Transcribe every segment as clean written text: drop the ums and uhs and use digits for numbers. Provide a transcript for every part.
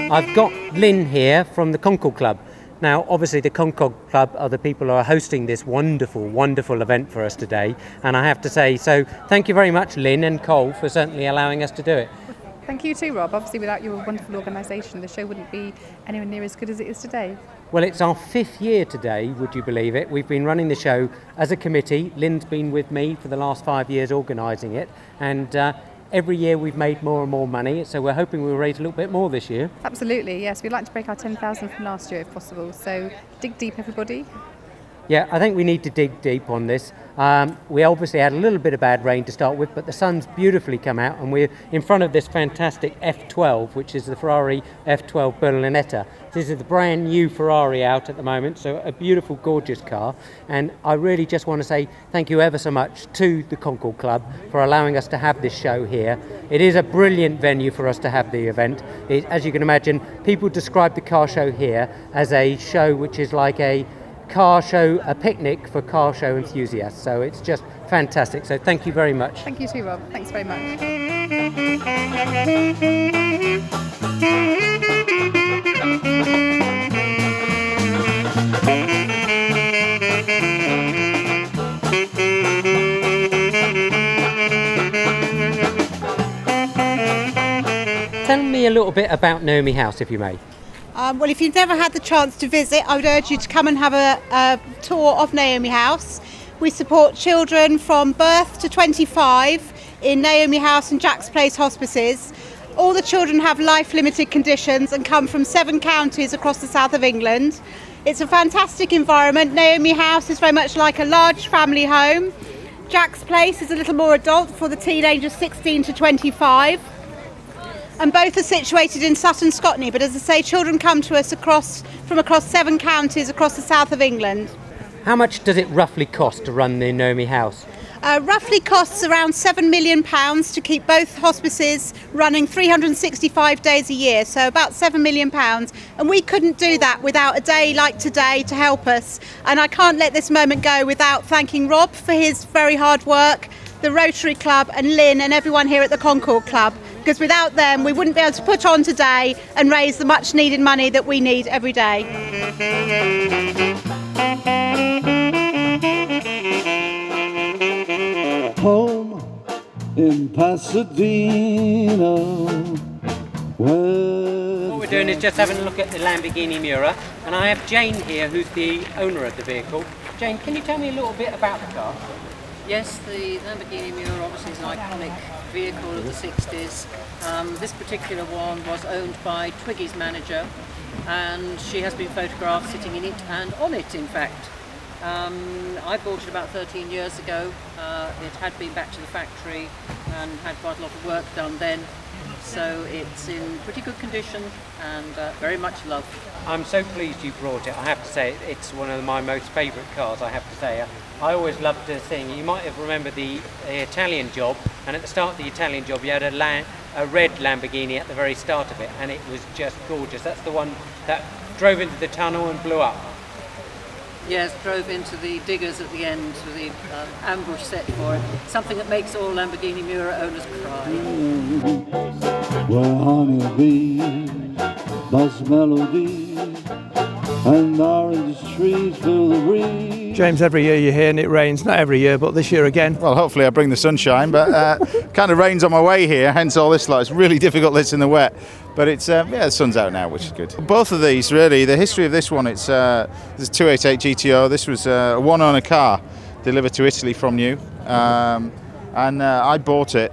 I've got Lynn here from the Concorde Club. Now, obviously the Concorde Club are the people who are hosting this wonderful, wonderful event for us today. And I have to say, so thank you very much, Lynn and Cole, for certainly allowing us to do it. Thank you too, Rob. Obviously, without your wonderful organisation, the show wouldn't be anywhere near as good as it is today. Well, it's our 5th year today, would you believe it? We've been running the show as a committee. Lynn's been with me for the last 5 years organising it. And every year we've made more and more money, so we're hoping we'll raise a little bit more this year. Absolutely, yes. We'd like to break our 10,000 from last year if possible. So dig deep, everybody. Yeah, I think we need to dig deep on this. We obviously had a little bit of bad rain to start with, but the sun's beautifully come out, and we're in front of this fantastic F12, which is the Ferrari F12 Berlinetta. This is the brand new Ferrari out at the moment, so a beautiful, gorgeous car. And I really just want to say thank you ever so much to the Concorde Club for allowing us to have this show here. It is a brilliant venue for us to have the event. As you can imagine, people describe the car show here as a show which is like a car show, a picnic for car show enthusiasts. So it's just fantastic. So thank you very much. Thank you too, Rob. Thanks very much. Tell me a little bit about Naomi House, if you may. Well, if you've never had the chance to visit, I would urge you to come and have a tour of Naomi House. We support children from birth to 25 in Naomi House and Jack's Place hospices. All the children have life-limited conditions and come from 7 counties across the south of England. It's a fantastic environment. Naomi House is very much like a large family home. Jack's Place is a little more adult for the teenagers 16 to 25. And both are situated in Sutton, Scotland, but as I say, children come to us from across 7 counties across the south of England. How much does it roughly cost to run the Naomi House? Roughly costs around £7 million to keep both hospices running 365 days a year, so about £7 million. And we couldn't do that without a day like today to help us. And I can't let this moment go without thanking Rob for his very hard work, the Rotary Club and Lynn and everyone here at the Concorde Club. Because without them, we wouldn't be able to put on today and raise the much needed money that we need every day. Home in Pasadena. What we're doing is just having a look at the Lamborghini Miura, and I have Jane here, who's the owner of the vehicle. Jane, can you tell me a little bit about the car? Yes, the Lamborghini Miura obviously is an iconic vehicle of the 60s. This particular one was owned by Twiggy's manager, and she has been photographed sitting in it and on it, in fact. I bought it about 13 years ago. It had been back to the factory and had quite a lot of work done then. So it's in pretty good condition and very much loved. I'm so pleased you brought it. I have to say, it's one of my most favourite cars, I have to say. I always loved the thing. You might have remembered the Italian Job, and at the start of the Italian Job you had a red Lamborghini at the very start of it, and it was just gorgeous. That's the one that drove into the tunnel and blew up. Yes, drove into the diggers at the end with the ambush set for it. Something that makes all Lamborghini Miura owners cry. Where honeybees buzz melodies and orange trees fill the breeze. James, every year you're here and it rains. Not every year, but this year again. Well, hopefully I bring the sunshine, but kind of rains on my way here, hence all this lot. It's really difficult this in the wet. But it's, yeah, the sun's out now, which is good. Both of these, really, the history of this one, it's a 288 GTO. This was a one-owner car delivered to Italy from new. And I bought it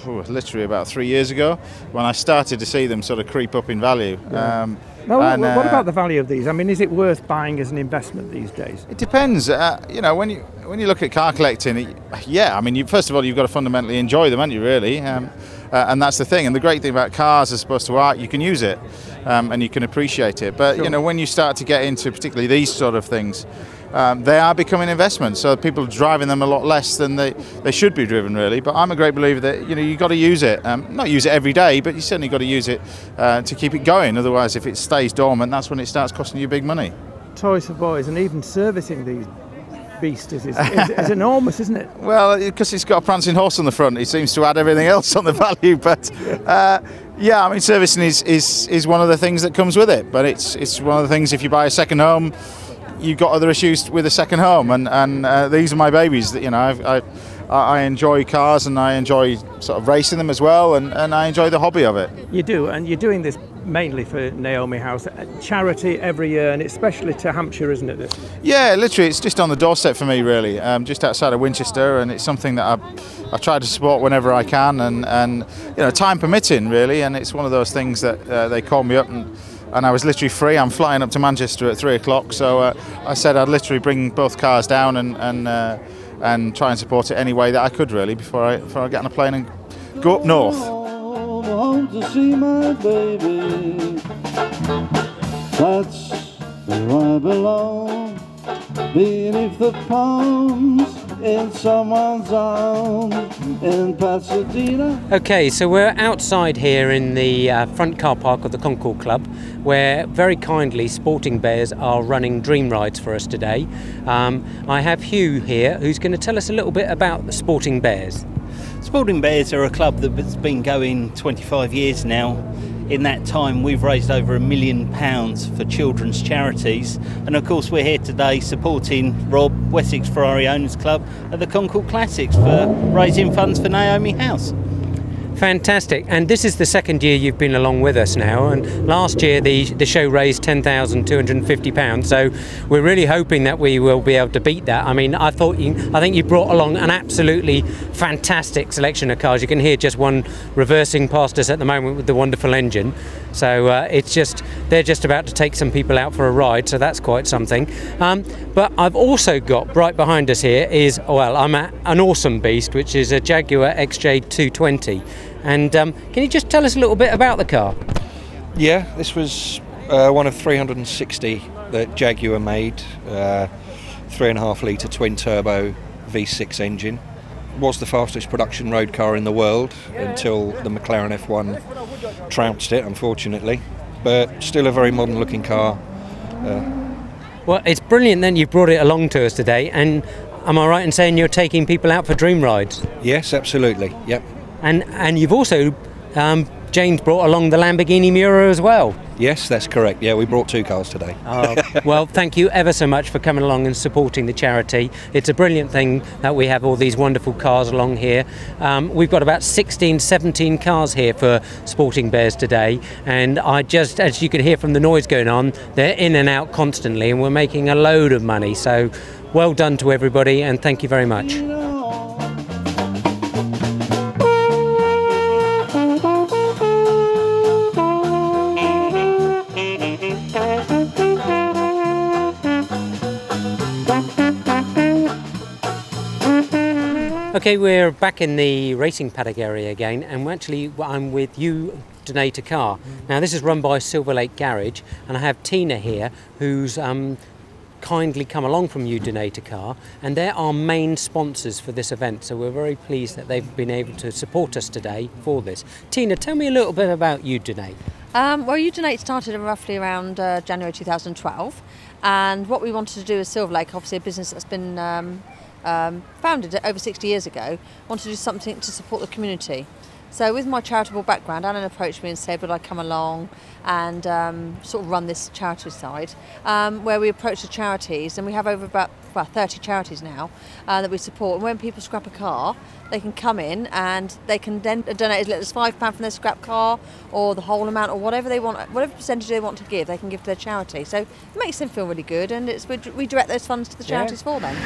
literally about 3 years ago, when I started to see them sort of creep up in value. Yeah. What about the value of these? I mean, is it worth buying as an investment these days? It depends. You know, when you look at car collecting, yeah, I mean, first of all, you've got to fundamentally enjoy them, haven't you, really? And that's the thing. And the great thing about cars as opposed to art, you can use it and you can appreciate it. But, Sure. you know, when you start to get into particularly these sort of things, they are becoming investments. So people are driving them a lot less than they should be driven, really. But I'm a great believer that, you know, you've got to use it. Not use it every day, but you certainly got to use it to keep it going. Otherwise, if it stays dormant, that's when it starts costing you big money. Toys for boys, and even servicing these beasts is enormous, isn't it? Well, because it's got a prancing horse on the front, it seems to add everything else on the value. But yeah, I mean, servicing is one of the things that comes with it. But it's one of the things, if you buy a second home, you've got other issues with a second home, and these are my babies. That, you know, I enjoy cars and I enjoy sort of racing them as well, and I enjoy the hobby of it. You do, and you're doing this mainly for Naomi House, a charity every year, and it's especially to Hampshire, isn't it? This? Yeah, literally, it's just on the doorstep for me, really, just outside of Winchester, and it's something that I try to support whenever I can, and you know, time permitting, really, and it's one of those things that they called me up and I was literally free. I'm flying up to Manchester at 3 o'clock, so I said I'd literally bring both cars down and try and support it any way that I could, really, before I get on a plane and go up north. Home to see my baby. That's where I belong. Beneath the palms, in someone's arms, in Pasadena. Okay, so we're outside here in the front car park of the Concorde Club, where very kindly Sporting Bears are running dream rides for us today. I have Hugh here, who's going to tell us a little bit about the Sporting Bears. Sporting Bears are a club that's been going 25 years now. In that time, we've raised over £1 million for children's charities, and of course we're here today supporting Rob, Wessex Ferrari Owners Club, at the Concorde Classics for raising funds for Naomi House. Fantastic, and this is the second year you've been along with us now, and last year the show raised £10,250, so we're really hoping that we will be able to beat that. I mean, I think you brought along an absolutely fantastic selection of cars. You can hear just one reversing past us at the moment with the wonderful engine, so they're just about to take some people out for a ride, so that's quite something. But I've also got right behind us here I'm at an awesome beast, which is a Jaguar XJ220. And can you just tell us a little bit about the car? Yeah, this was one of 360 that Jaguar made, 3.5 litre twin turbo V6 engine. Was the fastest production road car in the world until the McLaren F1 trounced it, unfortunately. But still a very modern looking car. Well, it's brilliant then you've brought it along to us today, and am I right in saying you're taking people out for dream rides? Yes, absolutely, yep. And you've also, James brought along the Lamborghini Miura as well. Yes, that's correct. Yeah, we brought 2 cars today. Well, thank you ever so much for coming along and supporting the charity. It's a brilliant thing that we have all these wonderful cars along here. We've got about 16, 17 cars here for Sporting Bears today, and as you can hear from the noise going on, they're in and out constantly, and we're making a load of money. So well done to everybody, and thank you very much. Okay, we're back in the racing paddock area again, and I'm with you, Donator Car. Now, this is run by Silver Lake Garage, and I have Tina here, who's kindly come along from you, Donator Car, and they're our main sponsors for this event, so we're very pleased that they've been able to support us today for this. Tina, tell me a little bit about Udonate. Well, Udonate started roughly around January 2012, and what we wanted to do as Silver Lake, obviously a business that's been founded over 60 years ago, wanted to do something to support the community. So with my charitable background, Alan approached me and said, would I come along and sort of run this charity side, where we approach the charities, and we have over about 30 charities now that we support. And when people scrap a car, they can come in and they can then donate as little as £5 from their scrap car, or the whole amount, or whatever they want, whatever percentage they want to give, they can give to their charity. So it makes them feel really good, and we direct those funds to the charities for them.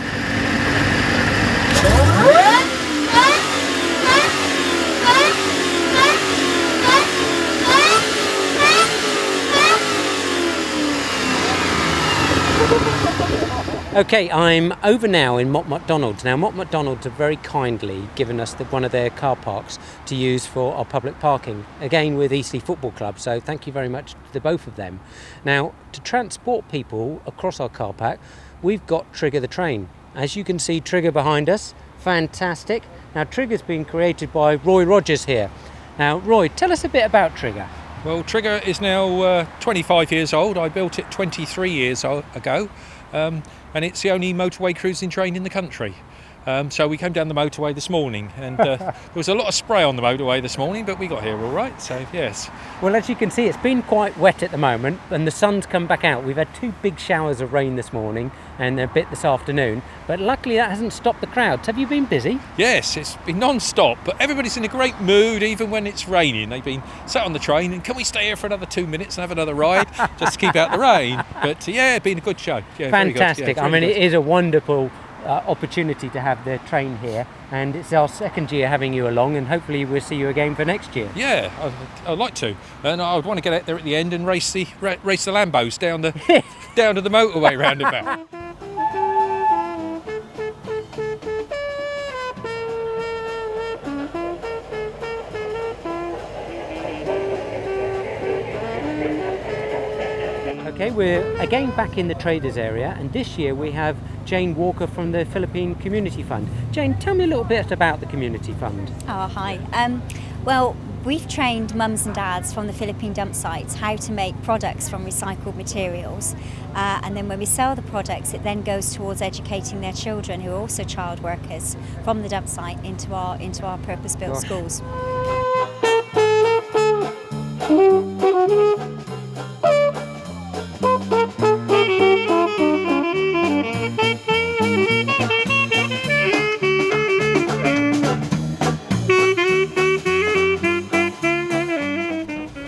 Okay, I'm over now in Mott MacDonald's. Now, Mott MacDonald's have very kindly given us one of their car parks to use for our public parking, again with Eastleigh Football Club, so thank you very much to the both of them. Now, to transport people across our car park, we've got Trigger the train. As you can see, Trigger behind us, fantastic. Now, Trigger's been created by Roy Rogers here. Now, Roy, tell us a bit about Trigger. Well, Trigger is now 25 years old. I built it 23 years ago. And it's the only motorway cruising train in the country. So we came down the motorway this morning, and there was a lot of spray on the motorway this morning, but we got here all right, so yes. Well, as you can see, it's been quite wet at the moment, and the sun's come back out. We've had 2 big showers of rain this morning and a bit this afternoon, but luckily that hasn't stopped the crowds. Have you been busy? Yes, it's been non-stop, but everybody's in a great mood, even when it's raining. They've been sat on the train, and can we stay here for another 2 minutes and have another ride, just to keep out the rain? But yeah, it's been a good show. Yeah, fantastic. Yeah, I mean, good. It is a wonderful opportunity to have the train here, and it's our 2nd year having you along, and hopefully we'll see you again for next year. Yeah, I'd like to, and I would want to get out there at the end and race the Lambos down to the motorway roundabout. Okay, we're again back in the traders area, and this year we have Jane Walker from the Philippine Community Fund. Jane, tell me a little bit about the Community Fund. Oh, hi. Well, we've trained mums and dads from the Philippine dump sites how to make products from recycled materials, and then when we sell the products, it then goes towards educating their children, who are also child workers, from the dump site into our purpose-built schools.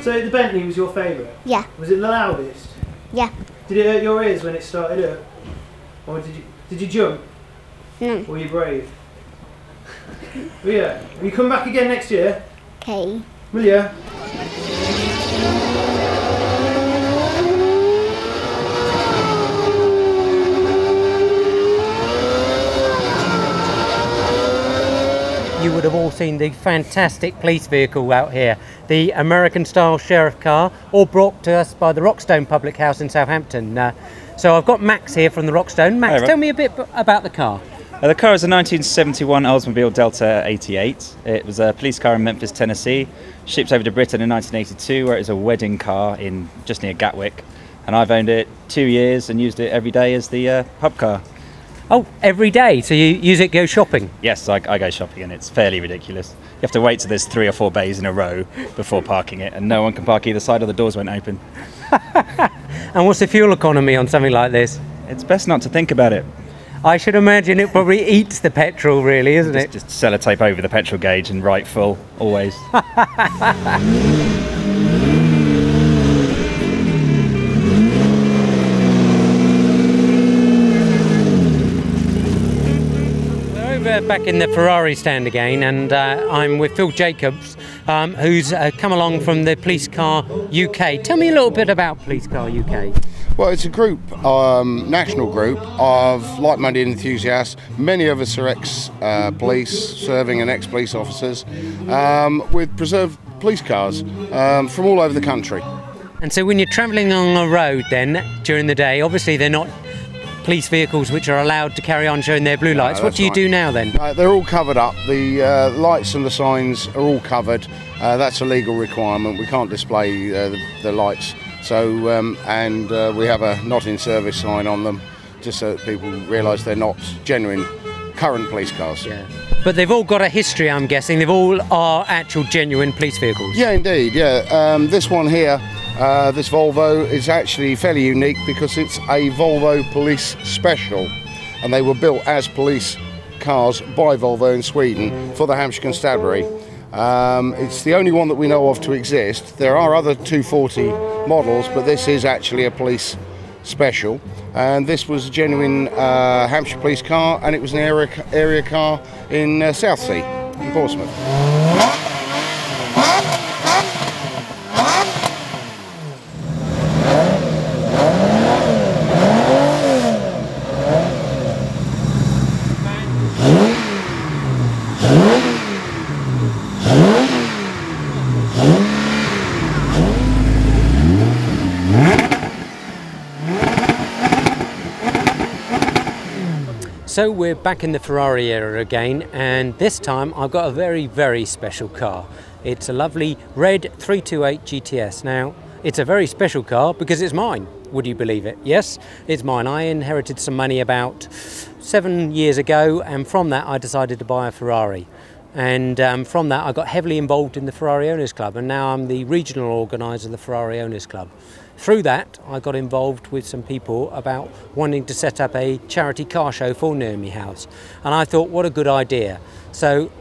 So the Bentley was your favourite? Yeah. Was it the loudest? Yeah. Did it hurt your ears when it started up? Or did you jump? No. Or were you brave? Well, yeah. Will you come back again next year? Okay. Will you? You would have all seen the fantastic police vehicle out here, the American-style sheriff car, all brought to us by the Rockstone Public House in Southampton. So I've got Max here from the Rockstone. Max, tell me a bit about the car. The car is a 1971 Oldsmobile Delta 88. It was a police car in Memphis, Tennessee, shipped over to Britain in 1982, where it was a wedding car just near Gatwick. And I've owned it 2 years and used it every day as the pub car. Oh, every day? So you use it, go shopping? Yes, I go shopping, and it's fairly ridiculous. You have to wait till there's 3 or 4 bays in a row before parking it, and no one can park either side or the doors won't open. And what's the fuel economy on something like this? It's best not to think about it. I should imagine it probably eats the petrol, really, isn't it? Just sellotape over the petrol gauge and right full, always. Back in the Ferrari stand again, and I'm with Phil Jacobs, who's come along from the Police Car UK. Tell me a little bit about Police Car UK. Well, it's a group, national group of like-minded enthusiasts. Many of us are ex-police, serving and ex-police officers, with preserved police cars from all over the country. And so when you're travelling on a road then, during the day, obviously they're not police vehicles which are allowed to carry on showing their blue lights. What do you do now then? They're all covered up. The lights and the signs are all covered. That's a legal requirement. We can't display the lights. So, and we have a not in service sign on them, just so that people realise they're not genuine current police cars. Yeah. But they've all got a history, I'm guessing. They've all are actual genuine police vehicles. Yeah, indeed. Yeah. This one here, this Volvo, is actually fairly unique because it's a Volvo Police Special, and they were built as police cars by Volvo in Sweden for the Hampshire Constabulary. It's the only one that we know of to exist. There are other 240 models, but this is actually a police special, and this was a genuine Hampshire police car, and it was an area car in Southsea in Portsmouth. So we're back in the Ferrari era again, and this time I've got a very, very special car. It's a lovely red 328 GTS. Now, it's a very special car because it's mine. Would you believe it? Yes, it's mine. I inherited some money about 7 years ago, and from that I decided to buy a Ferrari. And from that I got heavily involved in the Ferrari Owners Club, and now I'm the regional organiser of the Ferrari Owners Club. Through that I got involved with some people about wanting to set up a charity car show for Naomi House, and I thought, what a good idea. So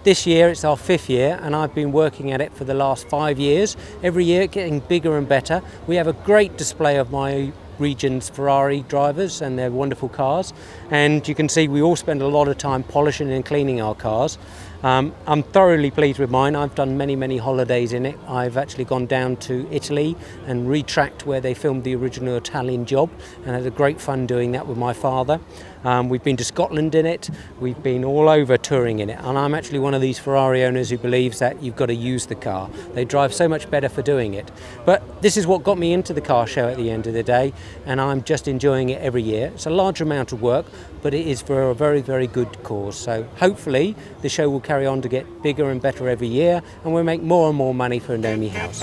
this year it's our 5th year, and I've been working at it for the last 5 years, every year getting bigger and better. We have a great display of my region's Ferrari drivers and their wonderful cars, and you can see we all spend a lot of time polishing and cleaning our cars. I'm thoroughly pleased with mine. I've done many holidays in it. I've actually gone down to Italy and retracked where they filmed the original Italian Job, and had a great fun doing that with my father. We've been to Scotland in it. We've been all over touring in it, and I'm actually one of these Ferrari owners who believes that you've got to use the car. They drive so much better for doing it. But this is what got me into the car show at the end of the day, and I'm just enjoying it every year. It's a large amount of work, but it is for a very good cause. So hopefully the show will carry on to get bigger and better every year, and we'll make more and more money for Naomi House.